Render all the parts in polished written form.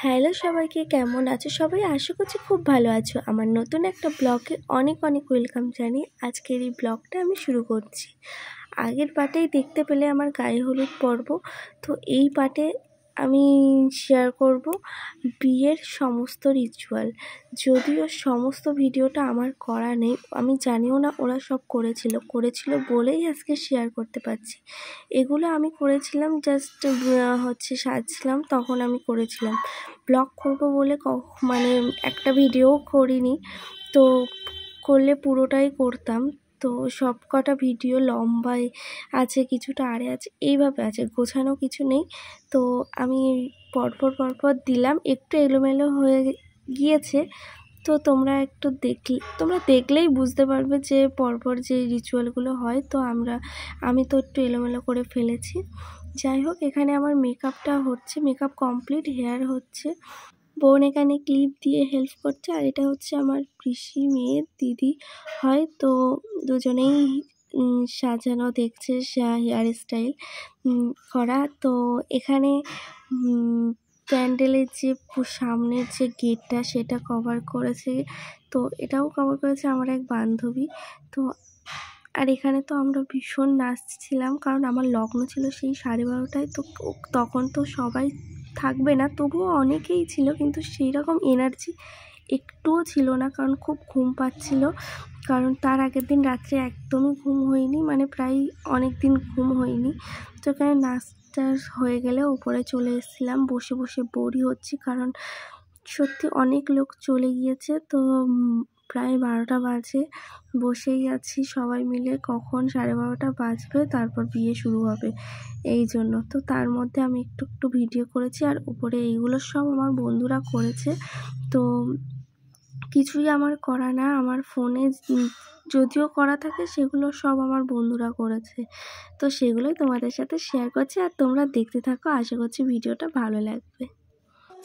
Hello সবাইকে, কেমন আছো সবাই? আশা করছি খুব ভালো আছো। আমার নতুন একটা ব্লগে অনেক অনেক ওয়েলকাম জানিয়ে আজকের এই ব্লগটা আমি শুরু করছি। আগের পার্টেই দেখতে পেলে আমার গায়ে হলুদ পর্ব, তো এই পার্টে আমি শেয়ার করব বিয়ের সমস্ত রিচুয়াল। যদিও সমস্ত ভিডিওটা আমার করা নেই, আমি জানিও না ওরা সব করেছিল বলেই আজকে শেয়ার করতে পারছি। এগুলো আমি করেছিলাম জাস্ট সাজছিলাম, তখন আমি করেছিলাম। ব্লগ করব বলে মানে একটা ভিডিও করিনি, তো করলে পুরোটাই করতাম। তো সব কটা ভিডিও লম্বায় আছে, কিছুটা আড়ে আছে, এইভাবে আছে, গোছানো কিছু নেই। তো আমি পরপর দিলাম, একটু এলোমেলো হয়ে গিয়েছে। তো তোমরা দেখলেই বুঝতে পারবে যে পরপর যে রিচুয়ালগুলো হয়। তো আমি তো একটু এলোমেলো করে ফেলেছি। যাই হোক, এখানে আমার মেকআপটা হচ্ছে, মেকআপ কমপ্লিট, হেয়ার হচ্ছে। বোন এখানে ক্লিপ দিয়ে হেল্প করছে, আর এটা হচ্ছে আমার পিসি মেয়ের দিদি হয়। তো দুজনেই সাজানো দেখছে, হেয়ার স্টাইল করা। তো এখানে প্যান্ডেলের যে সামনের যে গেটটা সেটা কভার করেছে, তো এটাও কভার করেছে আমার এক বান্ধবী। তো আর এখানে তো আমরা ভীষণ নাচছিলাম, কারণ আমার লগ্ন ছিল সেই 12:30টায়। তো তখন তো সবাই থাকবে না, তবুও অনেকেই ছিল, কিন্তু সেই রকম এনার্জি একটুও ছিল না, কারণ খুব ঘুম পাচ্ছিল। কারণ তার আগের দিন রাত্রে একদমই ঘুম হয়নি, মানে প্রায় অনেক দিন ঘুম হয়নি। তো এখানে নাচটা হয়ে গেলে ওপরে চলে এসেছিলাম, বসে বসে বোরই হচ্ছি, কারণ সত্যি অনেক লোক চলে গিয়েছে। তো প্রায় 12টা বাজে, বসেই আছি সবাই মিলে, কখন 12:30 বাজবে তারপর বিয়ে শুরু হবে, এই জন্য। তো তার মধ্যে আমি একটু ভিডিও করেছি, আর উপরে এইগুলো সব আমার বন্ধুরা করেছে। তো কিছুই আমার করা না, আমার ফোনে যদিও করা থাকে সেগুলো সব আমার বন্ধুরা করেছে। তো সেগুলোই তোমাদের সাথে শেয়ার করছি, আর তোমরা দেখতে থাকো, আশা করছি ভিডিওটা ভালো লাগবে।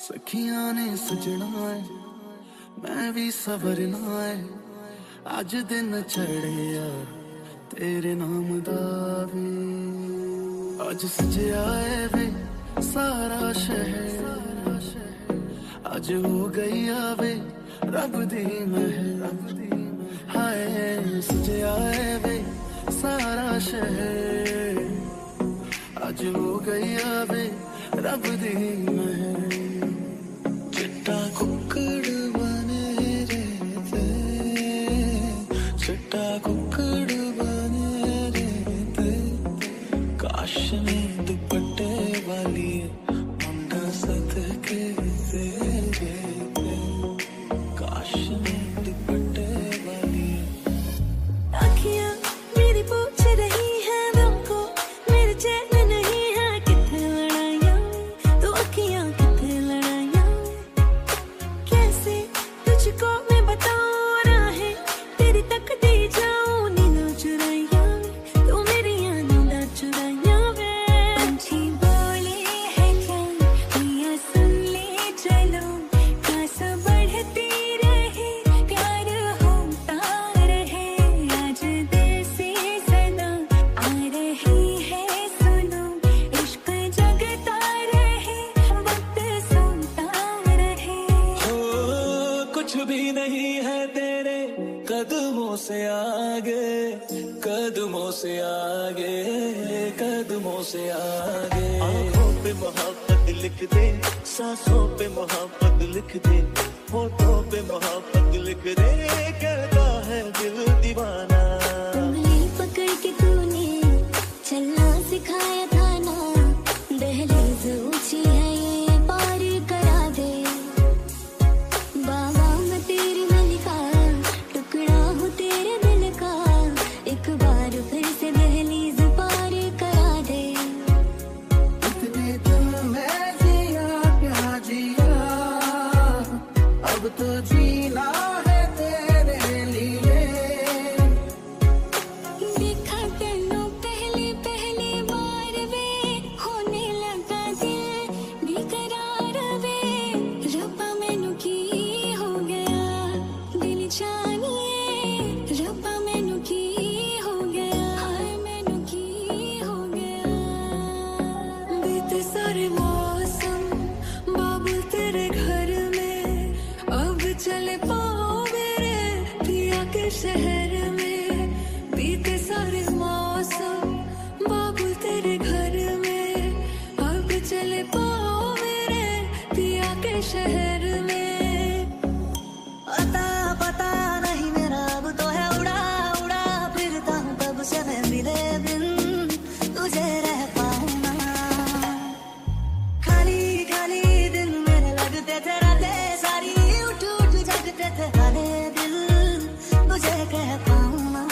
सखियां ने सजना है, मैं भी सवरना है, आज दिन चढ़े यार तेरे नाम दा वे, आज सजया है वे सारा शहर, आज हो गई आवे रब दी महल, हाय सजया है वे सारा शहर, आज हो गई आवे रब दी महल, चिट्टा कुक्कड़ बने रहते, चिट्टा कुक्कड़ बने रहते, काश में दुपट्टे वाली मुंडा सदके से रहते, काश में दुपट्टे वाली। आँखियाँ मेरी पूछ रही हैं हमको, मेरे चैन नहीं है, कितने लड़ाइयाँ तो अखियाँ कितने लड़ाइयाँ, कैसे तुझको मैं बताऊँ राहें तेरी तकती जाऊँ, नींद चुराइयाँ तू मेरी नींद चुराइयाँ वे, पंछी बोले है क्या मियाँ सुन ले चलो, खास बढ़ती रहे प्यार होता रहे, आज दिल से सदा आ रही है सुनो, इश्क जगता रहे वक्त सोता रहे। हो कुछ भी नहीं है तेरे कदमों से आगे, कदमों से आगे, कदमों से आगे, आँखों पे मोहब्बत लिख दे, सांसों पे मोहब्बत लिख दे, होठों पे मोहब्बत लिख दे, कहता है दिल दीवाना। उंगली पकड़ के तूने चलना सिखाया था ना, दहलीज ऊंची है ये पार करा दे, बाबा मैं तेरी मलिका, टुकड़ा हूँ तेरे दिल का, एक बार फिर से दहलीज पार करा दे। इतने दिल में जिया क्या जिया, अब तो जीना है तेरे लिए, देखा तेनों पहली पहली बार वे, होने लगा दिल बेकरार वे, रब्बा मैनू की हो गया दिल जानिए, रब्बा मैनू की हो गया, हाय मैनू की हो गया, बीते सारे मौसम बाबुल तेरे शहर में बीते सारे मौसम बाबुल तेरे घर में अब चले पाओ मेरे पिया के शहर में अता पता नहीं मेरा अब तो है उड़ा उड़ा फिरता हूँ कब से मैं मिले बिन तुझे रह पाऊँ ना खाली खाली दिन मेरे लगते थे रातें सारी उठ उठ जगते थे खाली दिल तुझे कह पाऊँ ना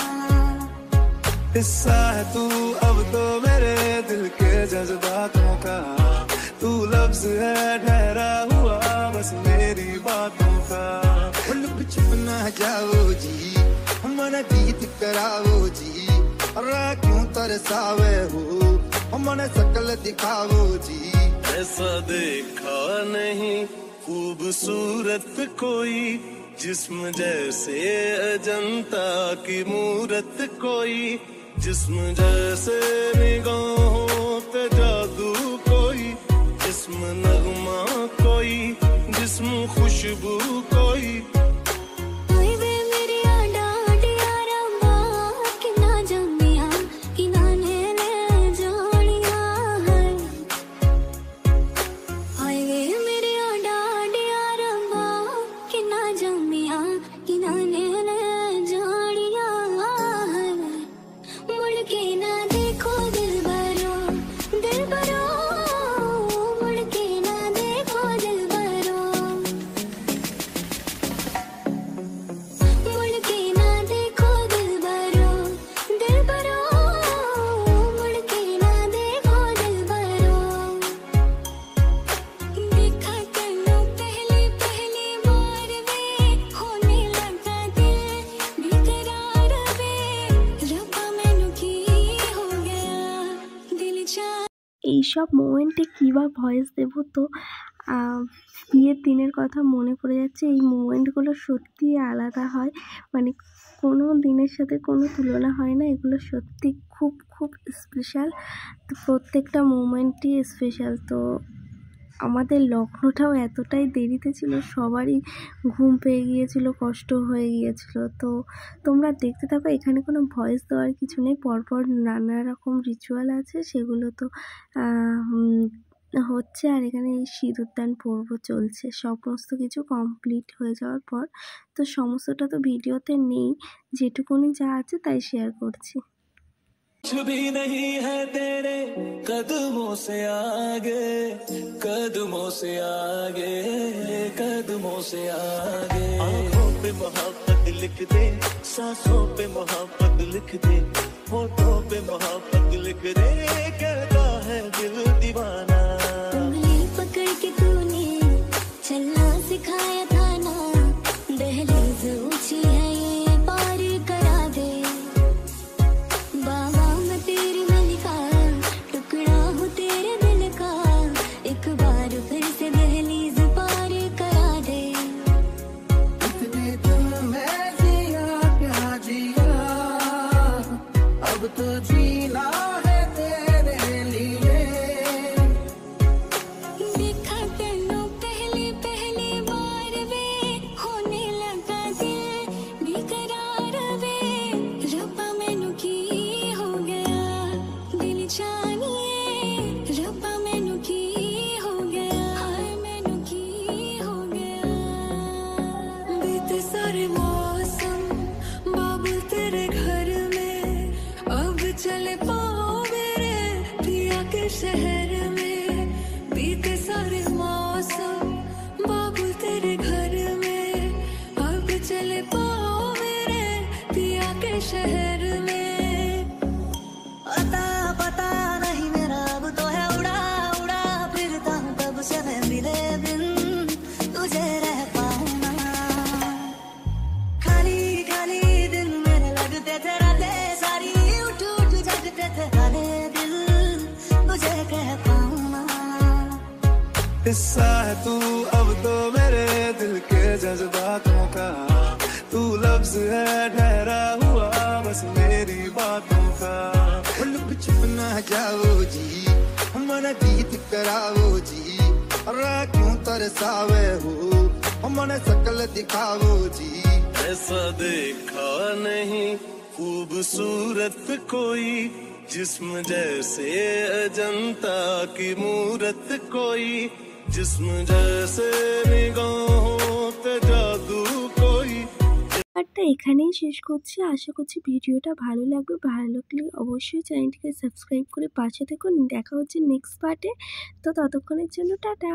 हिस्सा है तू अब तो मेरे दिल के जज्बातों का तू लफ्ज है ठहरा हुआ बस मेरी बातों का लुक छुप ना जाओ जी मन गीत कराओ जी अरे क्यों तरसावे हो मन शकल दिखाओ जी ऐसा देखा नहीं खूबसूरत कोई जिस्म जैसे अजंता की मूरत कोई जिस्म जैसे निगाहों पे जादू कोई जिस्म नगमा कोई जिस्म खुशबू कोई ओए वे मेरी डाडिया रंबा कि ना जमिया कि ना ने जानिया है ओए वे मेरी डाडिया रंबा कि ना जमिया कि ना ने जानिया है मुड़ के ना देखो दिल भरो मुड़ के ना देखो दिल भरो मुड़ के ना देखो दिल भरो मुड़ के ना देखो दिल भरो देखा तेनू पहली पहली बार वे होने लगा दिल बेकरार वे रब्बा मैनू की हो गया दिल चा এইসব মোমেন্টে কী বা ভয়েস দেবো, তো বিয়ের দিনের কথা মনে পড়ে যাচ্ছে। এই মোমেন্টগুলো সত্যিই আলাদা হয়, মানে কোনো দিনের সাথে কোনো তুলনা হয় না। এগুলো সত্যি খুব খুব স্পেশাল, তো প্রত্যেকটা মোমেন্টই স্পেশাল। তো আমাদের লগ্নটাও এতটাই দেরিতে ছিল, সবারই ঘুম পেয়ে গিয়েছিল, কষ্ট হয়ে গিয়েছিল। তো তোমরা দেখতে থাকো, এখানে কোনো ভয়েস দেওয়ার কিছু নেই, পরপর নানা রকম রিচুয়াল আছে, সেগুলো তো হচ্ছে। আর এখানে এই সিঁদুরদান পর্ব চলছে, সমস্ত কিছু কমপ্লিট হয়ে যাওয়ার পর। তো সমস্তটা তো ভিডিওতে নেই, যেটুকুনি যা আছে তাই শেয়ার করছি। कुछ भी नहीं है तेरे कदमों से आगे कदमों से आगे कदमों से आगे आँखों पे मोहब्बत लिख दे सांसों पे मोहब्बत लिख दे होठों पे मोहब्बत लिख दे कहता है दिल दीवाना उंगली पकड़ के तूने चलना सिखाया था ना दहलीज ऊंची है ये पार करा दे बाबा मैं तेरी मलिका टुकड़ा हूँ तेरे दिल का एक बार फिर से दहलीज पार करा दे इतने दिल में जिया क्या जिया अब तो जीना है तेरे लिए देखा तेनू पहली पहली बार वे होने लगा दिल बेकरार वे रब्बा मैनू की हो गया दिल जानिए रब्बा मैनू की हो गया हाय मैनू की हो गया बीते सारे मौसम बाबुल तेरे घर में अब चले पाओ मेरे पिया के शहर में बीते सारे मौसम बाबुल तेरे घर में अब चले पाओ मेरे पिया के शहर में अता पता नहीं मेरा अब तो है उड़ा उड़ा फिरता हूँ कब से मैं मिले बिन तुझे रह पाऊँ ना खाली खाली दिन मेरे लगते थे रातें सारी उठ उठ जगते थे खाली दिल तुझे कह पाऊँ ना हिस्सा है तू अब तो मेरे दिल के जज्बातों का तू लफ्ज है ठहरा हुआ बस मेरी बातों का लुक छुप ना जाओ जी मन गीत कराओ जी अरे क्यों तरसावे हो मन शकल दिखाओ जी ऐसा देखा नहीं खूबसूरत कोई, जिस्म जैसे अजंता की मूरत कोई, जिस्म जैसे निगाहों पे जादू कोई। পার্টটা এখানেই শেষ করছি। আশা করছি ভিডিওটা ভালো লাগবে। ভালো লাগলে অবশ্যই চ্যানেলটিকে সাবস্ক্রাইব করে পাশে থাকুন। দেখা হচ্ছে নেক্সট পার্টে। তো ততক্ষণের জন্য টাটা।